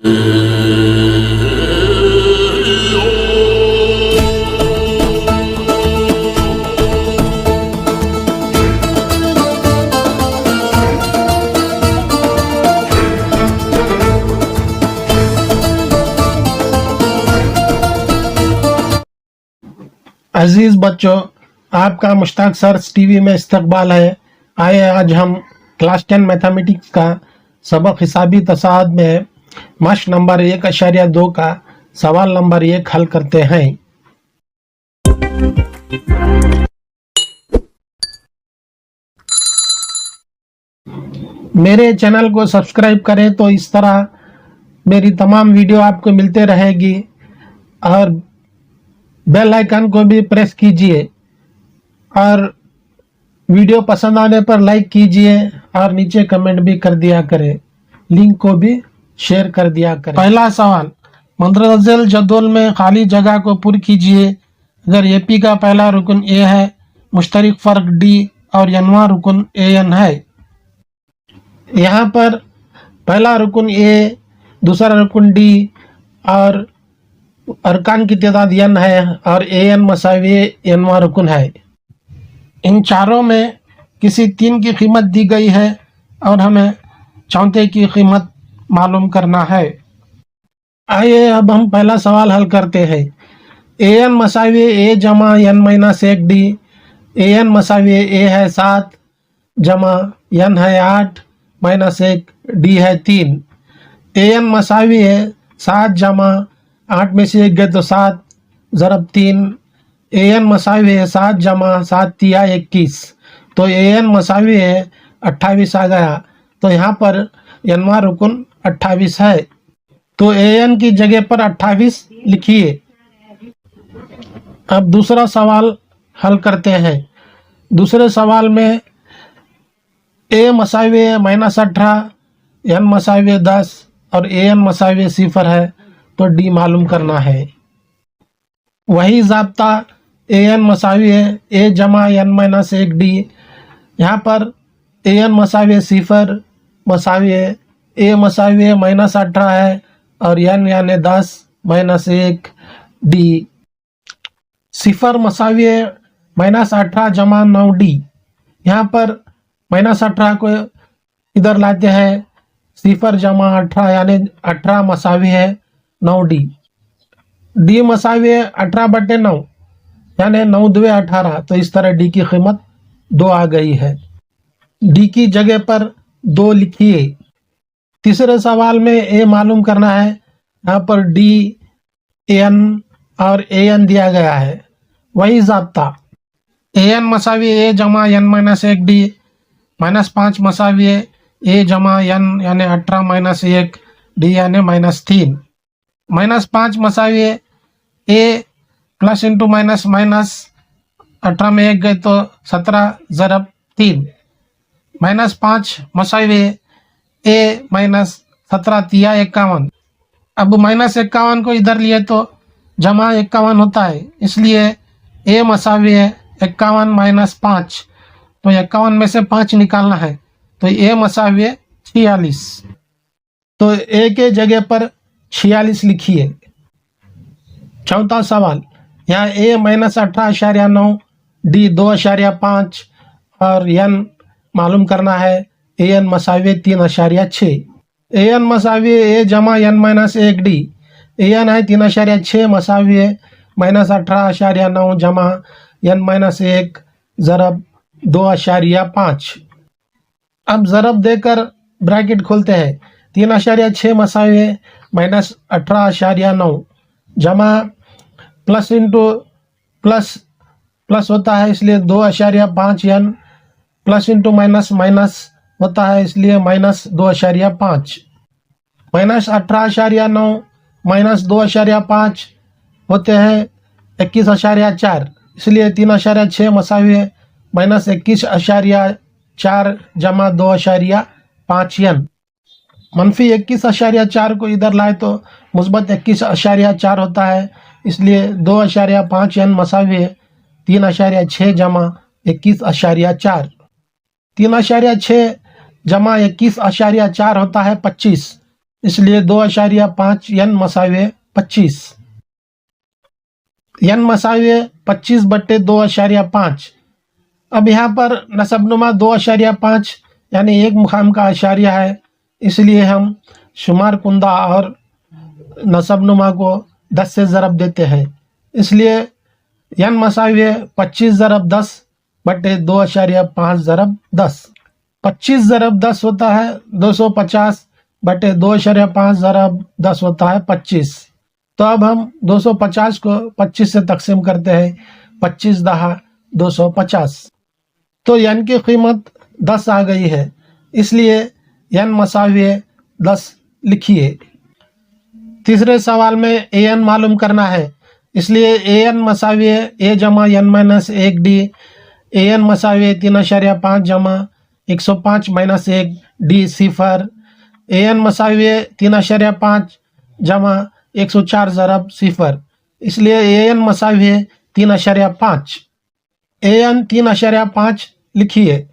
अजीज बच्चों, आपका Mushtaq sirs TV में इस्तकबाल है। आइए आज हम क्लास 10 मैथमेटिक्स का सबक हिसाबी तसाद में मश्क नंबर 1.2 का सवाल नंबर 1 हल करते हैं। मेरे चैनल को सब्सक्राइब करें तो इस तरह मेरी तमाम वीडियो आपको मिलते रहेगी और बेल आइकन को भी प्रेस कीजिए और वीडियो पसंद आने पर लाइक कीजिए और नीचे कमेंट भी कर दिया करें, लिंक को भी शेयर कर दिया करें। पहला सवाल, मुंदरजल जदवल में खाली जगह को पुर कीजिए। अगर एपी का पहला रुकन ए है, मुश्तरक फर्क डी और यनवा रुकन ए एन है। यहाँ पर पहला रुकन ए, दूसरा रुकन डी और अरकान की तादाद n है और an मसावी nवा रुकन है। इन चारों में किसी तीन की कीमत दी गई है और हमें चौथे की कीमत मालूम करना है। आइए अब हम पहला सवाल हल करते हैं। an मसावी a जमा n minus 1 D. an मसावी a है 7 जमा n है 8 माइनस 1 डी है 3। an मसावी है 7 जमा 8 में से 1 गए तो 7 ज़रब 3। an मसावी है 7 जमा 7 तिया 21, तो an मसावी है 28 आ गया। तो यहाँ पर नवा रुकन 28 है, तो an की जगह पर 28 लिखिए। अब दूसरा सवाल हल करते हैं। दूसरे सवाल में a मसावी है -18, n मसावी है 10 और an मसावी 0 है, तो डी मालूम करना है। वही ज़ाब्ता an मसावी है a जमा n माइनस 1 डी। यहाँ पर an मसावी 0 मसावी है a मसावी है -18 है और n यानी 10 माइनस 1 डी। 0 मसावी है -18 जमा 9 डी। यहाँ पर -18 को इधर लाते हैं, 0 जमा 18 यानी 18 मसावी है 9 डी। डी मसावी है 18/9 यानी 9 दुए 18, तो इस तरह डी की कीमत 2 आ गई है। डी की जगह पर 2 लिखिए। तीसरे सवाल में ए मालूम करना है। यहाँ पर डी, एन और ए एन दिया गया है। वही ज़ाब्ता एन मसावी ए जमा n माइनस 1 डी, -5 मसावी है ए जमा n यानी 18 माइनस 1 डी यानी -3। -5 मसावी है ए प्लस इंटू माइनस माइनस 18 में 1 गए तो 17 ज़रब 3। -5 मसावी है ए -17 तिया 51। अब -51 को इधर लिए तो जमा 51 होता है, इसलिए ए मसावी है 51 - 5, तो 51 में से 5 निकालना है, तो ए मसावी है 46, तो ए के जगह पर 46 लिखिए। चौथा सवाल, यहाँ a -18.9 डी 2.5 और n मालूम करना है। an मसावी 3.6। an मसावी a जमा n माइनस 1 डी। an है 3.6 मसावी है -18.9 जमा n माइनस 1 ज़रब 2.5। अब ज़रब देकर ब्रैकेट खोलते हैं। 3.6 मसावी है -18.9 जमा प्लस इंटू प्लस होता है, इसलिए 2.5 n plus into minus minus होता है, इसलिए -2.5। -18.9 -2.5 होते हैं 21.4, इसलिए 3.6 मसावी है -21.4 जमा 2.5 n। मनफी 21.4 को इधर लाए तो मुस्बत 21.4 होता है, इसलिए 2.5 n मसावी है 3.6 जमा 21.4। 3.6 जमा 21.4 होता है 25, इसलिए 2.5 n मसावे 25। n मसावे 25 बट्टे 2.5। अब यहाँ पर नसबनुमा 2.5 यानी एक मुकाम का आशारिया है, इसलिए हम शुमार कुंदा और नसबनुमा को 10 से ज़रब देते हैं। इसलिए n मसावे 25 ज़रब 10 बट्टे 2.5 ज़रब 10। 25 ज़रब 10 होता है 250 बटे 2.5 ज़रब 10 होता है 25। तो अब हम 250 को 25 से तकसीम करते हैं, 25 दहा 250। तो n की कीमत 10 आ गई है, इसलिए n मसावे 10 लिखिए। तीसरे सवाल में an मालूम करना है, इसलिए an मसावे a जमा n माइनस 1 डी, an मसावे 3.5 जमा 105 माइनस 1 डी सिफर, an मसावे 3.5 जमा 104 ज़रब सिफर, इसलिए an मसावे 3.5। an 3.5 लिखिए।